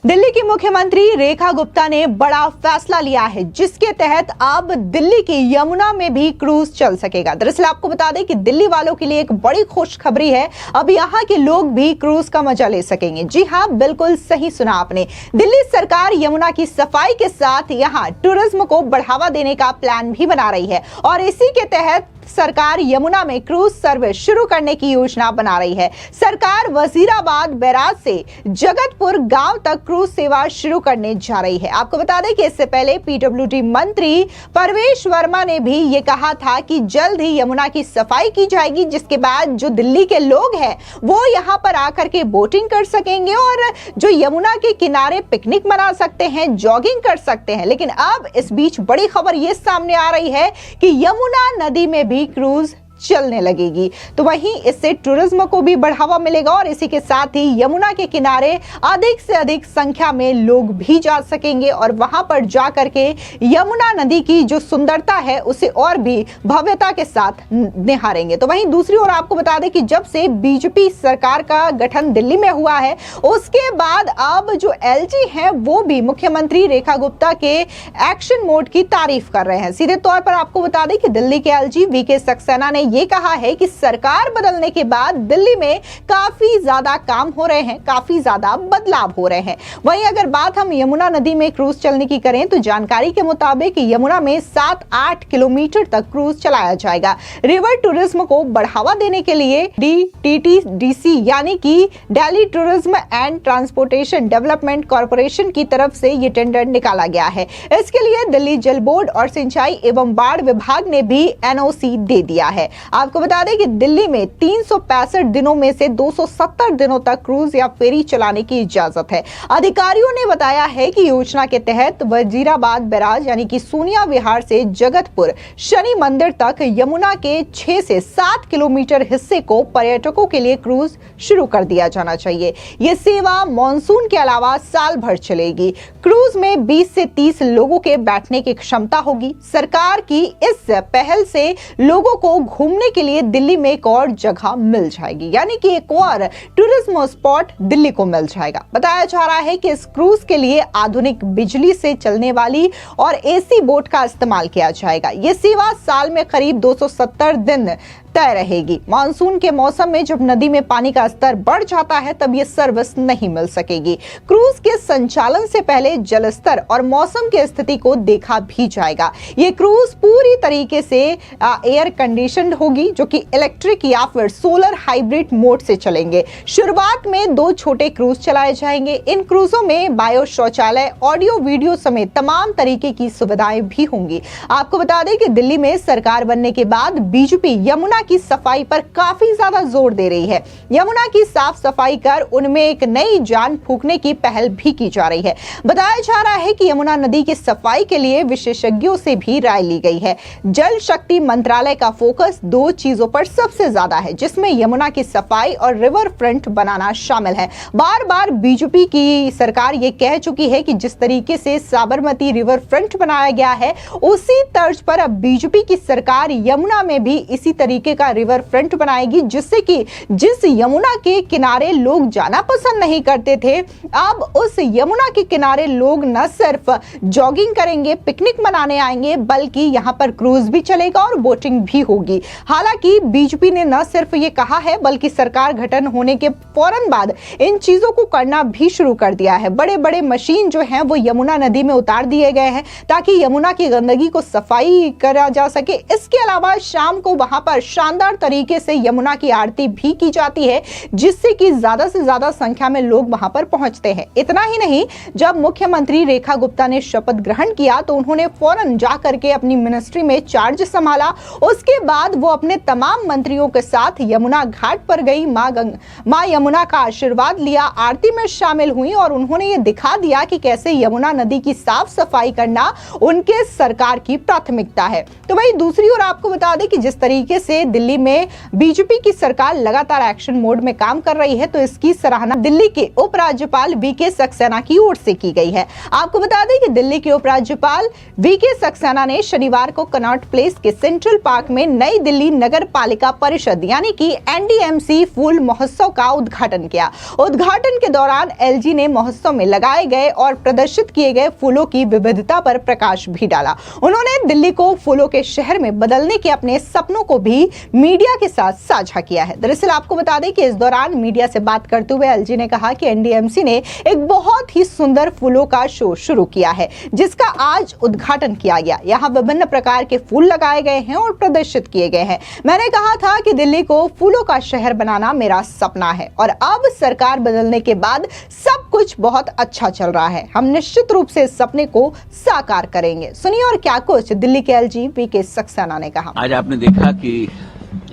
दिल्ली की मुख्यमंत्री रेखा गुप्ता ने बड़ा फैसला लिया है, जिसके तहत अब दिल्ली की यमुना में भी क्रूज चल सकेगा। दरअसल आपको बता दें कि दिल्ली वालों के लिए एक बड़ी खुशखबरी है, अब यहाँ के लोग भी क्रूज का मजा ले सकेंगे। जी हाँ, बिल्कुल सही सुना आपने। दिल्ली सरकार यमुना की सफाई के साथ यहाँ टूरिज्म को बढ़ावा देने का प्लान भी बना रही है और इसी के तहत सरकार यमुना में क्रूज सर्विस शुरू करने की योजना बना रही है। सरकार वजीराबाद बैराज से जगतपुर गांव तक क्रूज सेवा शुरू करने जा रही है। आपको बता दें कि इससे पहले पीडब्ल्यूडी मंत्री परवेश वर्मा ने भी ये कहा था कि जल्द ही यमुना की सफाई की जाएगी, जिसके बाद जो दिल्ली के लोग हैं वो यहाँ पर आकर के बोटिंग कर सकेंगे और जो यमुना के किनारे पिकनिक मना सकते हैं, जॉगिंग कर सकते हैं। लेकिन अब इस बीच बड़ी खबर ये सामने आ रही है कि यमुना नदी में भी क्रूज चलने लगेगी, तो वहीं इससे टूरिज्म को भी बढ़ावा मिलेगा और इसी के साथ ही यमुना के किनारे अधिक से अधिक संख्या में लोग भी जा सकेंगे और वहां पर जाकर के यमुना नदी की जो सुंदरता है उसे और भी भव्यता के साथ निहारेंगे। तो वहीं दूसरी ओर आपको बता दें कि जब से बीजेपी सरकार का गठन दिल्ली में हुआ है, उसके बाद अब जो एलजी है वो भी मुख्यमंत्री रेखा गुप्ता के एक्शन मोड की तारीफ कर रहे हैं। सीधे तौर पर आपको बता दें कि दिल्ली के एलजी वीके सक्सेना ने ये कहा है कि सरकार बदलने के बाद दिल्ली में काफी ज्यादा काम हो रहे हैं, काफी ज्यादा बदलाव हो रहे हैं। वहीं अगर बात हम यमुना नदी में क्रूज चलने की करें तो जानकारी के मुताबिक यमुना में 7-8 किलोमीटर तक क्रूज चलाया जाएगा। रिवर टूरिज्म को बढ़ावा देने के लिए DTTDC यानी कि Delhi tourism and transportation development corporation की तरफ से ये टेंडर निकाला गया है। इसके लिए दिल्ली जल बोर्ड और सिंचाई एवं बाढ़ विभाग ने भी NOC दे दिया है। आपको बता दें कि दिल्ली में 365 दिनों में से 270 दिनों तक क्रूज या फेरी चलाने की इजाजत है। अधिकारियों ने बताया है कि योजना के तहत वजीराबाद बैराज यानी कि सोनिया विहार से जगतपुर शनि मंदिर तक यमुना के 6 से 7 किलोमीटर हिस्से को पर्यटकों के लिए क्रूज शुरू कर दिया जाना चाहिए। यह सेवा मॉनसून के अलावा साल भर चलेगी। क्रूज में 20 से 30 लोगों के बैठने की क्षमता होगी। सरकार की इस पहल से लोगों को घूमने के लिए दिल्ली में एक और जगह मिल जाएगी, यानी कि एक और टूरिज्म स्पॉट दिल्ली को मिल जाएगा। बताया जा रहा है कि इस क्रूज के लिए आधुनिक बिजली से चलने वाली और AC बोट का इस्तेमाल किया जाएगा। यह सेवा साल में करीब 270 दिन तय रहेगी। मानसून के मौसम में जब नदी में पानी का स्तर बढ़ जाता है तब यह सर्विस नहीं मिल सकेगी। क्रूज के संचालन से पहले जल स्तर और मौसम की स्थिति को देखा भी जाएगा। ये क्रूज पूरी तरीके से एयर कंडीशनड होगी, जो कि इलेक्ट्रिक या फिर सोलर हाइब्रिड मोड से चलेंगे। शुरुआत में 2 छोटे क्रूज चलाए जाएंगे। इन क्रूजों में बायो शौचालय, ऑडियो वीडियो समेत तमाम तरीके की सुविधाएं भी होंगी। आपको बता दें कि दिल्ली में सरकार बनने के बाद बीजेपी यमुना की सफाई पर काफी ज्यादा जोर दे रही है। यमुना की साफ सफाई कर उनमें एक नई जान फूंकने की पहल भी की जा रही है। बताया जा रहा है कि यमुना नदी की सफाई के लिए विशेषज्ञों से भी राय ली गई है। जल शक्ति मंत्रालय का फोकस 2 चीजों पर सबसे ज्यादा है, जिसमें यमुना की सफाई और रिवर फ्रंट बनाना शामिल है। बार बार बीजेपी की सरकार ये कह चुकी है कि जिस तरीके से साबरमती रिवर फ्रंट बनाया गया है, उसी तर्ज पर अब बीजेपी की सरकार यमुना में भी इसी तरीके का रिवर फ्रंट बनाएगी, जिससे कि जिस यमुना के किनारे लोग जाना पसंद नहीं करते थे, अब उस यमुना के किनारे लोग न सिर्फ जॉगिंग करेंगे, पिकनिक मनाने आएंगे, बल्कि यहां पर क्रूज भी चलेगा और बोटिंग भी होगी। हालांकि बीजेपी ने न सिर्फ ये कहा है, बल्कि सरकार गठन होने के फौरन बाद इन चीजों को करना भी शुरू कर दिया है। बड़े बड़े मशीन जो हैं वो यमुना नदी में उतार दिए गए हैं ताकि यमुना की गंदगी को सफाई करा जा सके। इसके अलावा शाम को वहां पर शानदार तरीके से यमुना की आरती भी की जाती है, जिससे कि ज्यादा से ज्यादा संख्या में लोग वहां पर पहुंचते हैं। इतना ही नहीं, जब मुख्यमंत्री रेखा गुप्ता ने शपथ ग्रहण किया तो उन्होंने फौरन जाकर के अपनी मिनिस्ट्री में चार्ज संभाला। उसके बाद वो अपने तमाम मंत्रियों के साथ यमुना घाट पर गई, मां यमुना का आशीर्वाद लिया, आरती में शामिल हुई और उन्होंने ये दिखा दिया कि कैसे यमुना नदी की साफ सफाई करना उनके सरकार की प्राथमिकता है। तो वही दूसरी ओर आपको बता दें कि जिस तरीके से दिल्ली में बीजेपी की सरकार लगातार एक्शन मोड में काम कर रही है, तो इसकी सराहना दिल्ली के उपराज्यपाल वीके सक्सेना की ओर से की गई है। आपको बता दें कि दिल्ली के उपराज्यपाल वीके सक्सेना ने शनिवार को कनॉट प्लेस के सेंट्रल पार्क में नई दिल्ली दिल्ली नगर पालिका परिषद यानी कि एनडीएमसी फूल महोत्सव का उद्घाटन किया। उद्घाटन के दौरान एलजी ने महोत्सव में लगाए गए और प्रदर्शित किए गए फूलों की विविधता पर प्रकाश भी डाला। उन्होंने दिल्ली को फूलों के शहर में बदलने के अपने सपनों को भी मीडिया के साथ साझा किया है। दरअसल आपको बता दें कि इस दौरान मीडिया से बात करते हुए एलजी ने कहा कि एनडीएमसी ने एक बहुत ही सुंदर फूलों का शो शुरू किया है, जिसका आज उद्घाटन किया गया। यहाँ विभिन्न प्रकार के फूल लगाए गए हैं और प्रदर्शित किए गए हैं। मैंने कहा था कि दिल्ली को फूलों का शहर बनाना मेरा सपना है और अब सरकार बदलने के बाद सब कुछ बहुत अच्छा चल रहा है। हम निश्चित रूप से इस सपने को साकार करेंगे। सुनिए और क्या कुछ दिल्ली के एलजी वीके सक्सेना ने कहा। आज आपने देखा कि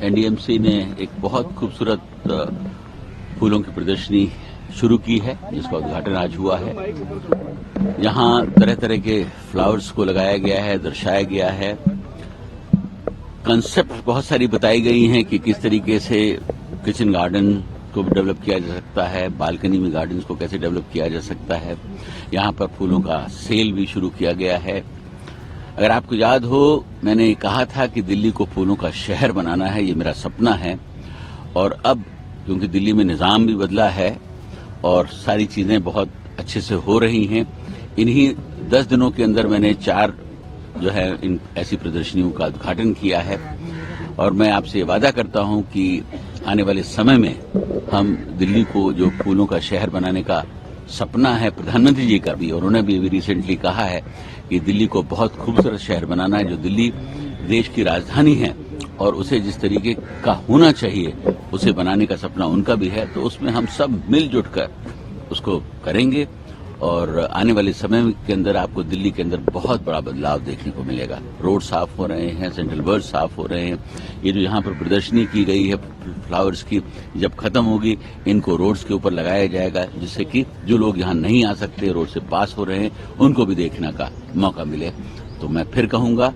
एनडीएमसी ने एक बहुत खूबसूरत फूलों की प्रदर्शनी शुरू की है, जिसका उद्घाटन आज हुआ है। यहाँ तरह तरह के फ्लावर्स को लगाया गया है, दर्शाया गया है। कंसेप्ट बहुत सारी बताई गई हैं कि किस तरीके से किचन गार्डन को डेवलप किया जा सकता है, बालकनी में गार्डन्स को कैसे डेवलप किया जा सकता है। यहाँ पर फूलों का सेल भी शुरू किया गया है। अगर आपको याद हो, मैंने कहा था कि दिल्ली को फूलों का शहर बनाना है, ये मेरा सपना है। और अब क्योंकि दिल्ली में निजाम भी बदला है और सारी चीजें बहुत अच्छे से हो रही हैं, इन्हीं 10 दिनों के अंदर मैंने 4 जो है इन ऐसी प्रदर्शनियों का उद्घाटन किया है। और मैं आपसे वादा करता हूं कि आने वाले समय में हम दिल्ली को जो फूलों का शहर बनाने का सपना है प्रधानमंत्री जी का भी, और उन्होंने भी रिसेंटली कहा है कि दिल्ली को बहुत खूबसूरत शहर बनाना है, जो दिल्ली देश की राजधानी है और उसे जिस तरीके का होना चाहिए उसे बनाने का सपना उनका भी है। तो उसमें हम सब मिलजुट कर उसको करेंगे और आने वाले समय के अंदर आपको दिल्ली के अंदर बहुत बड़ा बदलाव देखने को मिलेगा। रोड साफ हो रहे हैं, सेंट्रल वर्ड साफ हो रहे हैं। ये जो यहाँ पर प्रदर्शनी की गई है फ्लावर्स की, जब खत्म होगी इनको रोड्स के ऊपर लगाया जाएगा, जिससे कि जो लोग यहाँ नहीं आ सकते, रोड से पास हो रहे हैं, उनको भी देखने का मौका मिले। तो मैं फिर कहूंगा,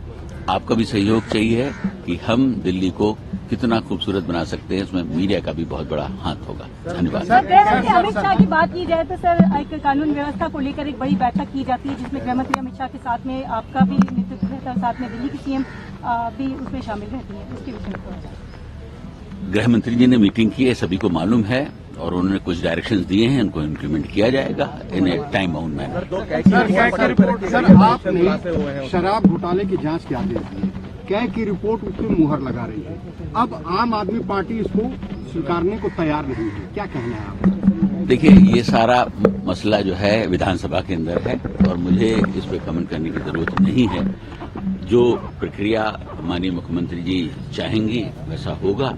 आपका भी सहयोग चाहिए कि हम दिल्ली को कितना खूबसूरत बना सकते हैं। इसमें मीडिया का भी बहुत बड़ा हाथ होगा। धन्यवाद। अमित शाह की बात की जाए तो सर, एक कानून व्यवस्था को लेकर एक बड़ी बैठक की जाती है, जिसमें गृह मंत्री अमित शाह के साथ में आपका भी नेतृत्व रहता है, साथ में दिल्ली की सीएम भी उसमें शामिल रहती है। उसके विषय में गृह मंत्री जी ने मीटिंग की है, सभी को मालूम है, और उन्होंने कुछ डायरेक्शंस दिए हैं, उनको इम्प्लीमेंट किया जाएगा in a time bound manner. Sir, आपने शराब घोटाले की जांच के आदेश दिए, कैग की रिपोर्ट उस पर मुहर लगा रही है। अब आम आदमी पार्टी इसको स्वीकारने को तैयार नहीं है, क्या कहना है आप? देखिए, ये सारा मसला जो है विधानसभा के अंदर है और मुझे इस पर कमेंट करने की जरूरत नहीं है। जो प्रक्रिया माननीय मुख्यमंत्री जी चाहेंगी वैसा होगा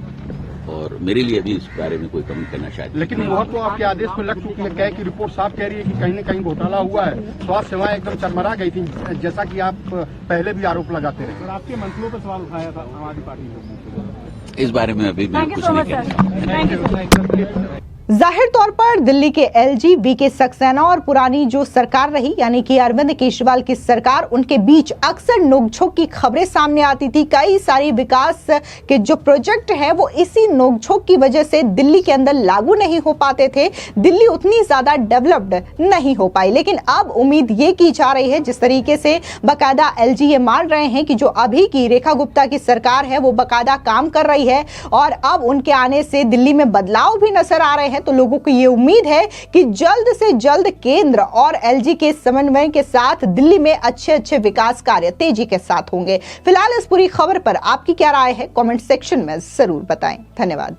और मेरे लिए भी इस बारे में कोई कमेंट करना शायद। लेकिन मुहर तो आपके आदेश में लग चुकी है। कैग की रिपोर्ट साफ कह रही है कि कहीं न कहीं घोटाला हुआ है, स्वास्थ्य सेवाएं एकदम चरमरा गई थी, जैसा कि आप पहले भी आरोप लगाते रहे। आपके मंत्रियों पर सवाल उठाया था आम आदमी पार्टी ने, इस बारे में अभी मैं कुछ नहीं कहना। जाहिर तौर पर दिल्ली के एलजी वीके सक्सेना और पुरानी जो सरकार रही यानी कि अरविंद केजरीवाल की सरकार, उनके बीच अक्सर नोकझोंक की खबरें सामने आती थी। कई सारी विकास के जो प्रोजेक्ट हैं वो इसी नोकझोंक की वजह से दिल्ली के अंदर लागू नहीं हो पाते थे, दिल्ली उतनी ज्यादा डेवलप्ड नहीं हो पाई। लेकिन अब उम्मीद ये की जा रही है, जिस तरीके से बाकायदा एलजी ये मान रहे हैं कि जो अभी की रेखा गुप्ता की सरकार है वो बाकायदा काम कर रही है और अब उनके आने से दिल्ली में बदलाव भी नजर आ रहे हैं। तो लोगों को यह उम्मीद है कि जल्द से जल्द केंद्र और एलजी के समन्वय के साथ दिल्ली में अच्छे विकास कार्य तेजी के साथ होंगे। फिलहाल इस पूरी खबर पर आपकी क्या राय है, कमेंट सेक्शन में जरूर बताएं। धन्यवाद।